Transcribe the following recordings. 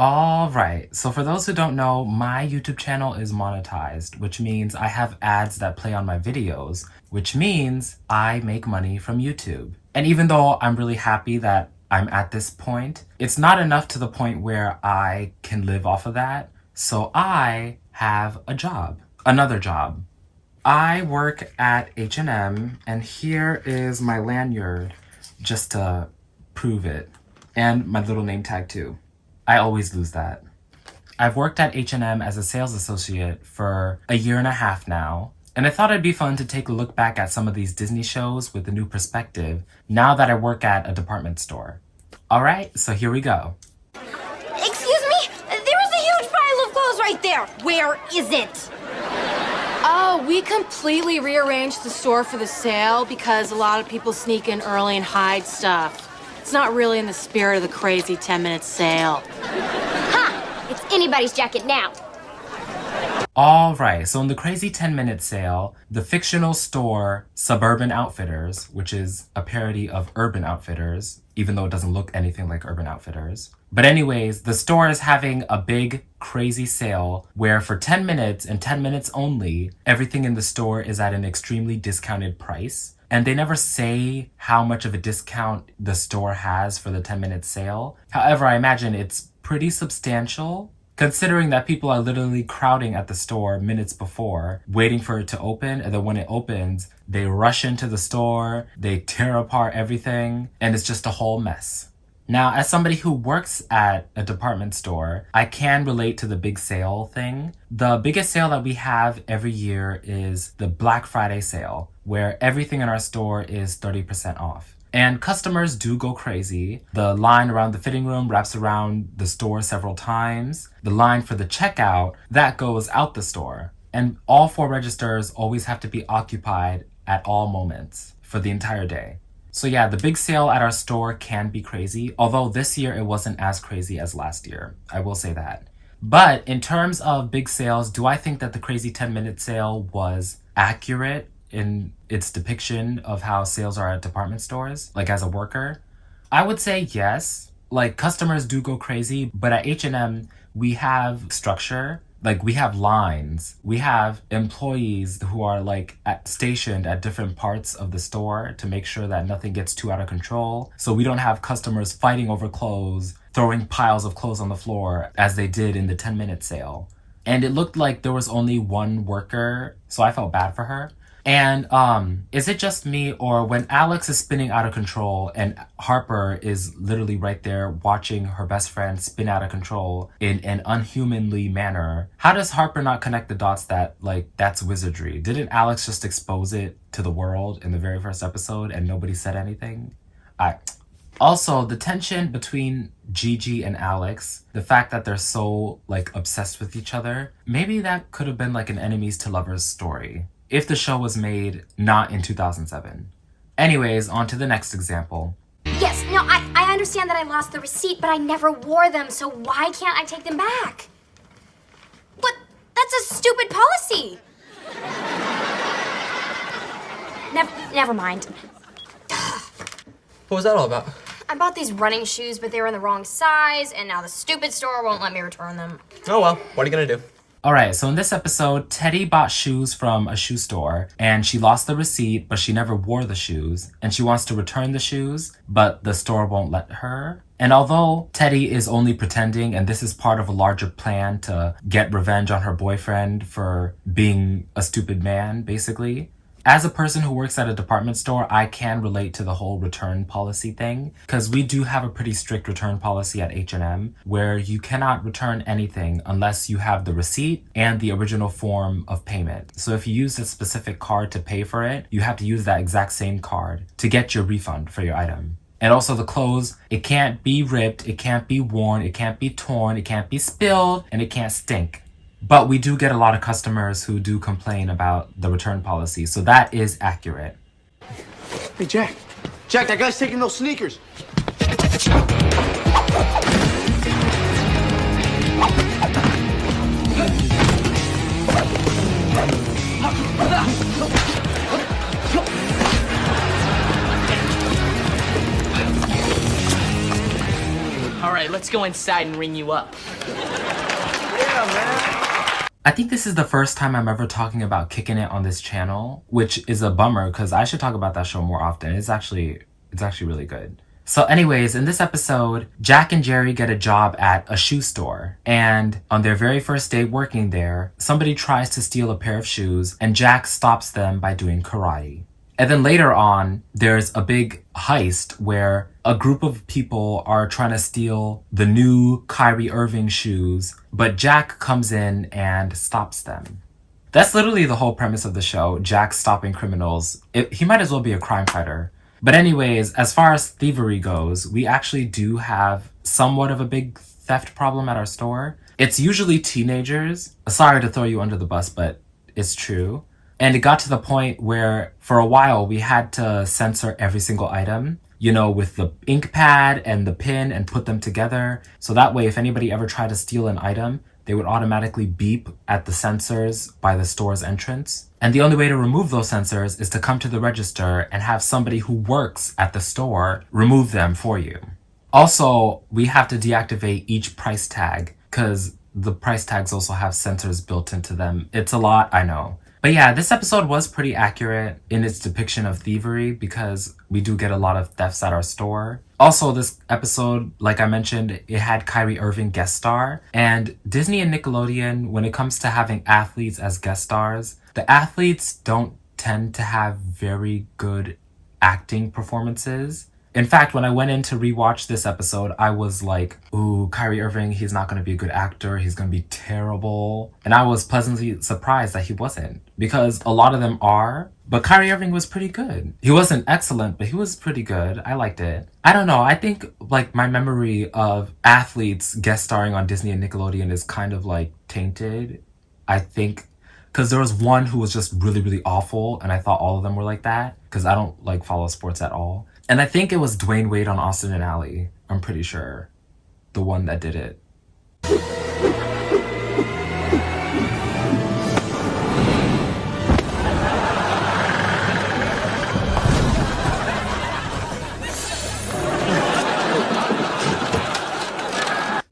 Alright, so for those who don't know, my YouTube channel is monetized, which means I have ads that play on my videos, which means I make money from YouTube. And even though I'm really happy that I'm at this point, it's not enough to the point where I can live off of that, so I have a job. Another job. I work at H&M, and here is my lanyard just to prove it. And my little name tag too. I always lose that. I've worked at H&M as a sales associate for a year and a half now, and I thought it'd be fun to take a look back at some of these Disney shows with a new perspective now that I work at a department store. Alright, so here we go. Excuse me? There is a huge pile of clothes right there. Where is it? Oh, we completely rearranged the store for the sale because a lot of people sneak in early and hide stuff. It's not really in the spirit of the crazy 10-minute sale. Ha! It's anybody's jacket now. Alright, so in the crazy 10-minute sale, the fictional store Suburban Outfitters, which is a parody of Urban Outfitters, even though it doesn't look anything like Urban Outfitters. But anyways, the store is having a big, crazy sale where for 10 minutes and 10 minutes only, everything in the store is at an extremely discounted price. And they never say how much of a discount the store has for the 10-minute sale. However, I imagine it's pretty substantial, considering that people are literally crowding at the store minutes before, waiting for it to open, and then when it opens, they rush into the store, they tear apart everything, and it's just a whole mess. Now, as somebody who works at a department store, I can relate to the big sale thing. The biggest sale that we have every year is the Black Friday sale, where everything in our store is 30% off. And customers do go crazy. The line around the fitting room wraps around the store several times. The line for the checkout, that goes out the store. And all 4 registers always have to be occupied at all moments for the entire day. So yeah, the big sale at our store can be crazy, although this year it wasn't as crazy as last year. I will say that. But in terms of big sales, do I think that the crazy 10-minute sale was accurate in its depiction of how sales are at department stores, like as a worker? I would say yes. Like, customers do go crazy, but at H&M, we have structure. Like, we have lines. We have employees who are stationed at different parts of the store to make sure that nothing gets too out of control. So we don't have customers fighting over clothes, throwing piles of clothes on the floor as they did in the 10-minute sale. And it looked like there was only one worker, so I felt bad for her. And is it just me, or when Alex is spinning out of control and Harper is literally right there watching her best friend spin out of control in an unhumanly manner, how does Harper not connect the dots that, that's wizardry? Didn't Alex just expose it to the world in the very first episode and nobody said anything? Also, the tension between Gigi and Alex, the fact that they're so, obsessed with each other, maybe that could have been an enemies to lovers story if the show was made not in 2007. Anyways, on to the next example. Yes, no, I understand that I lost the receipt, but I never wore them, so why can't I take them back? But that's a stupid policy. Never mind. What was that all about? I bought these running shoes, but they were in the wrong size, and now the stupid store won't let me return them. Oh well, what are you gonna do? Alright, so in this episode, Teddy bought shoes from a shoe store, and she lost the receipt, but she never wore the shoes, and she wants to return the shoes, but the store won't let her. And although Teddy is only pretending, and this is part of a larger plan to get revenge on her boyfriend for being a stupid man, basically, as a person who works at a department store, I can relate to the whole return policy thing, because we do have a pretty strict return policy at H&M where you cannot return anything unless you have the receipt and the original form of payment. So if you use a specific card to pay for it, you have to use that exact same card to get your refund for your item. And also the clothes, it can't be ripped, it can't be worn, it can't be torn, it can't be spilled, and it can't stink. But we do get a lot of customers who do complain about the return policy, so that is accurate. Hey, Jack. Jack, that guy's taking those sneakers. All right, let's go inside and ring you up. I think this is the first time I'm ever talking about Kicking It on this channel, which is a bummer because I should talk about that show more often. It's actually really good. So anyways, in this episode, Jack and Jerry get a job at a shoe store. And on their very first day working there, somebody tries to steal a pair of shoes and Jack stops them by doing karate. And then later on, there's a big heist where a group of people are trying to steal the new Kyrie Irving shoes, but Jack comes in and stops them. That's literally the whole premise of the show, Jack stopping criminals. He might as well be a crime fighter. But anyways, as far as thievery goes, we actually do have somewhat of a big theft problem at our store. It's usually teenagers. Sorry to throw you under the bus, but it's true. And it got to the point where for a while we had to censor every single item, with the ink pad and the pin and put them together. So that way, if anybody ever tried to steal an item, they would automatically beep at the sensors by the store's entrance. And the only way to remove those sensors is to come to the register and have somebody who works at the store remove them for you. Also, we have to deactivate each price tag because the price tags also have sensors built into them. It's a lot, I know. But yeah, this episode was pretty accurate in its depiction of thievery because we do get a lot of thefts at our store. Also, this episode, like I mentioned, it had Kyrie Irving guest star. And Disney and Nickelodeon, when it comes to having athletes as guest stars, the athletes don't tend to have very good acting performances. In fact, when I went in to rewatch this episode, I was like, ooh, Kyrie Irving, he's not going to be a good actor. He's going to be terrible. And I was pleasantly surprised that he wasn't, because a lot of them are. But Kyrie Irving was pretty good. He wasn't excellent, but he was pretty good. I liked it. I don't know. I think my memory of athletes guest starring on Disney and Nickelodeon is kind of tainted. I think because there was one who was just really, really awful. And I thought all of them were like that because I don't follow sports at all. And I think it was Dwayne Wade on Austin and Ally. I'm pretty sure. The one that did it.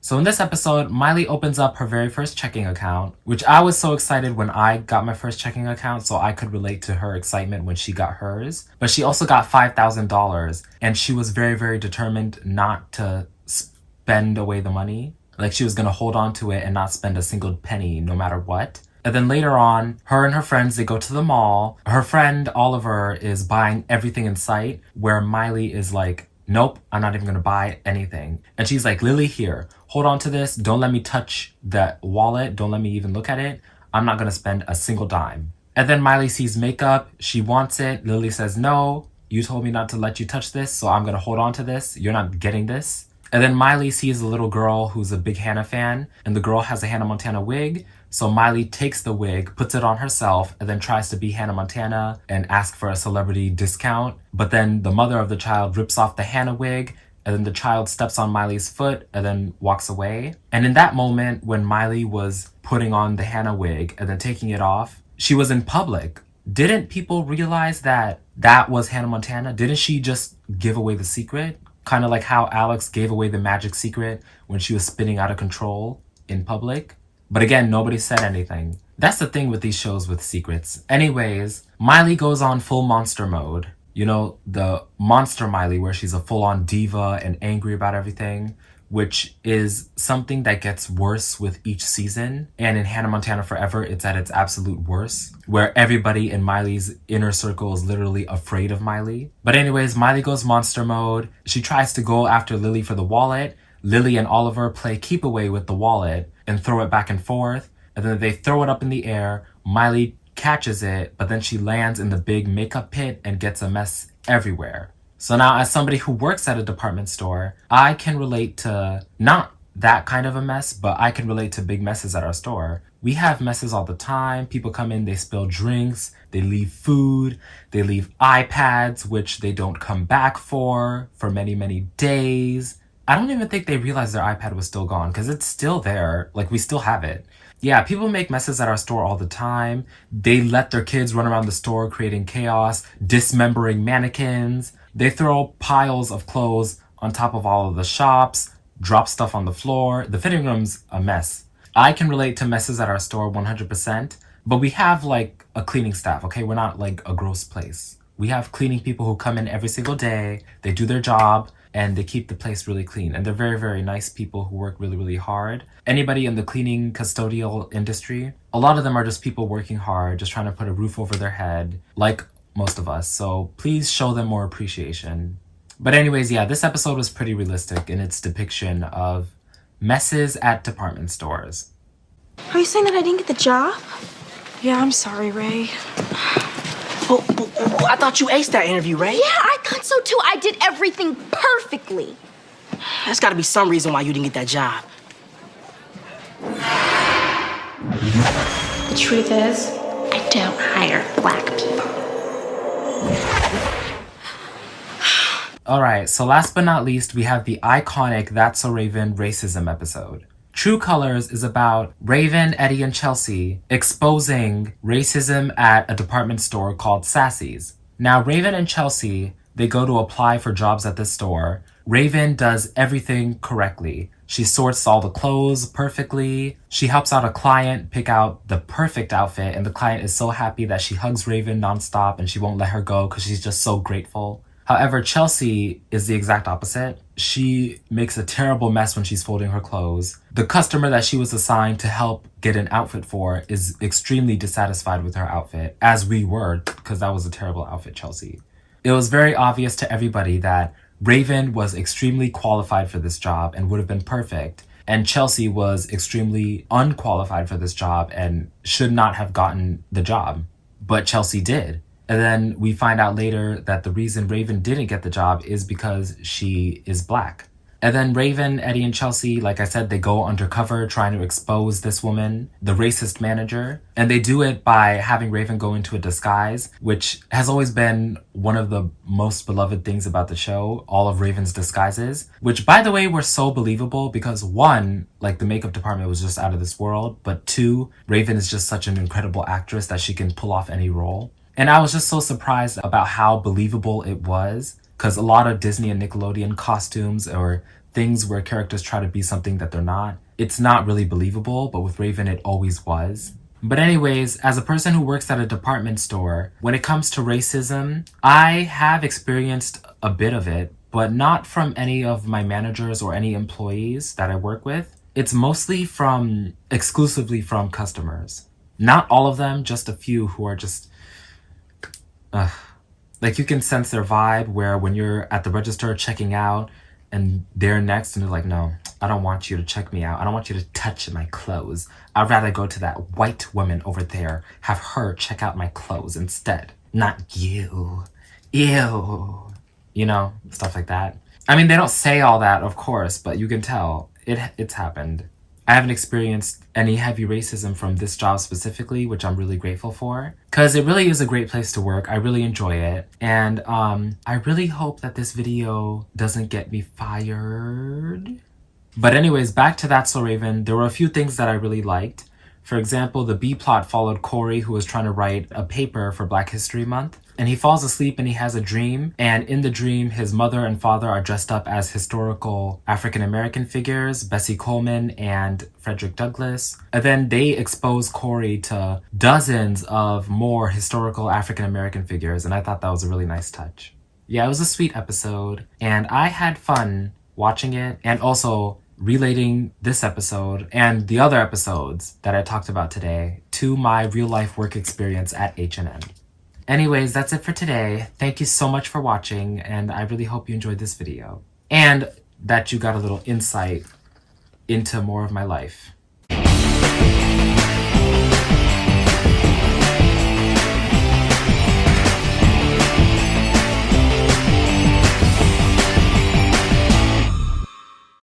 So in this episode, Miley opens up her very first checking account, which I was so excited when I got my first checking account, so I could relate to her excitement when she got hers. But she also got $5,000, and she was very, very determined not to spend away the money. She was gonna hold on to it and not spend a single penny no matter what. And then later on, her and her friends, they go to the mall. Her friend, Oliver, is buying everything in sight, where Miley is like, nope, I'm not even gonna buy anything. And she's like, Lily, here, hold on to this. Don't let me touch that wallet. Don't let me even look at it. I'm not gonna spend a single dime. And then Miley sees makeup. She wants it. Lily says, no, you told me not to let you touch this, so I'm gonna hold on to this. You're not getting this. And then Miley sees a little girl who's a big Hannah fan, and the girl has a Hannah Montana wig. So Miley takes the wig, puts it on herself, and then tries to be Hannah Montana and ask for a celebrity discount. But then the mother of the child rips off the Hannah wig, and then the child steps on Miley's foot and then walks away. And in that moment, when Miley was putting on the Hannah wig and then taking it off, she was in public. Didn't people realize that that was Hannah Montana? Didn't she just give away the secret? Kind of like how Alex gave away the magic secret when she was spinning out of control in public. But again, nobody said anything. That's the thing with these shows with secrets. Anyways, Miley goes on full monster mode. The monster Miley, where she's a full-on diva and angry about everything, which is something that gets worse with each season. And in Hannah Montana Forever, it's at its absolute worst, where everybody in Miley's inner circle is literally afraid of Miley. But anyways, Miley goes monster mode. She tries to go after Lily for the wallet. Lily and Oliver play keep away with the wallet and throw it back and forth. And then they throw it up in the air. Miley catches it, but then she lands in the big makeup pit and gets a mess everywhere. So now, as somebody who works at a department store, I can relate to not that kind of a mess, but I can relate to big messes at our store. We have messes all the time. People come in, they spill drinks, they leave food, they leave iPads, which they don't come back for many, many days. I don't even think they realized their iPad was still gone because it's still there. We still have it. Yeah, people make messes at our store all the time. They let their kids run around the store creating chaos, dismembering mannequins. They throw piles of clothes on top of all of the shops. drop stuff on the floor. The fitting room's a mess. I can relate to messes at our store 100%, but we have like a cleaning staff, okay? We're not like a gross place. We have cleaning people who come in every single day, they do their job, and they keep the place really clean. And they're very, very nice people who work really, really hard. Anybody in the cleaning custodial industry, a lot of them are just people working hard, just trying to put a roof over their head, like most of us. So please show them more appreciation. But anyways, yeah, this episode was pretty realistic in its depiction of messes at department stores. Are you saying that I didn't get the job? Yeah, I'm sorry, Ray. Well, I thought you aced that interview, Ray. Yeah, I thought so too. I did everything perfectly. There's got to be some reason why you didn't get that job. The truth is, I don't hire black people. Alright, so last but not least, we have the iconic That's So Raven racism episode. True Colors is about Raven, Eddie, and Chelsea exposing racism at a department store called Sassy's. Now, Raven and Chelsea, they go to apply for jobs at this store. Raven does everything correctly. She sorts all the clothes perfectly. She helps out a client pick out the perfect outfit, and the client is so happy that she hugs Raven nonstop and she won't let her go because she's just so grateful. However, Chelsea is the exact opposite. She makes a terrible mess when she's folding her clothes. The customer that she was assigned to help get an outfit for is extremely dissatisfied with her outfit, as we were, because that was a terrible outfit, Chelsea. It was very obvious to everybody that Raven was extremely qualified for this job and would have been perfect, and Chelsea was extremely unqualified for this job and should not have gotten the job. But Chelsea did. And then we find out later that the reason Raven didn't get the job is because she is black. And then Raven, Eddie, and Chelsea, like I said, they go undercover trying to expose this woman, the racist manager. And they do it by having Raven go into a disguise, which has always been one of the most beloved things about the show, all of Raven's disguises, which, by the way, were so believable because one, like the makeup department was just out of this world, but two, Raven is just such an incredible actress that she can pull off any role. And I was just so surprised about how believable it was, because a lot of Disney and Nickelodeon costumes or things where characters try to be something that they're not, it's not really believable, but with Raven it always was. But anyways, as a person who works at a department store, when it comes to racism, I have experienced a bit of it, but not from any of my managers or any employees that I work with. It's mostly exclusively from customers. Not all of them, just a few who are just like you can sense their vibe where when you're at the register checking out and they're next and they're like, no, I don't want you to check me out. I don't want you to touch my clothes. I'd rather go to that white woman over there, have her check out my clothes instead. Not you. Ew. You know, stuff like that. I mean, they don't say all that, of course, but you can tell it's happened. I haven't experienced any heavy racism from this job specifically, which I'm really grateful for, because it really is a great place to work. I really enjoy it. And I really hope that this video doesn't get me fired. But anyways, back to That's So Raven. There were a few things that I really liked. For example, the B plot followed Corey, who was trying to write a paper for Black History Month. And he falls asleep and he has a dream. And in the dream, his mother and father are dressed up as historical African-American figures, Bessie Coleman and Frederick Douglass. And then they expose Corey to dozens of more historical African-American figures. And I thought that was a really nice touch. Yeah, it was a sweet episode. And I had fun watching it and also relating this episode and the other episodes that I talked about today to my real-life work experience at H&M. Anyways, that's it for today. Thank you so much for watching, and I really hope you enjoyed this video and that you got a little insight into more of my life.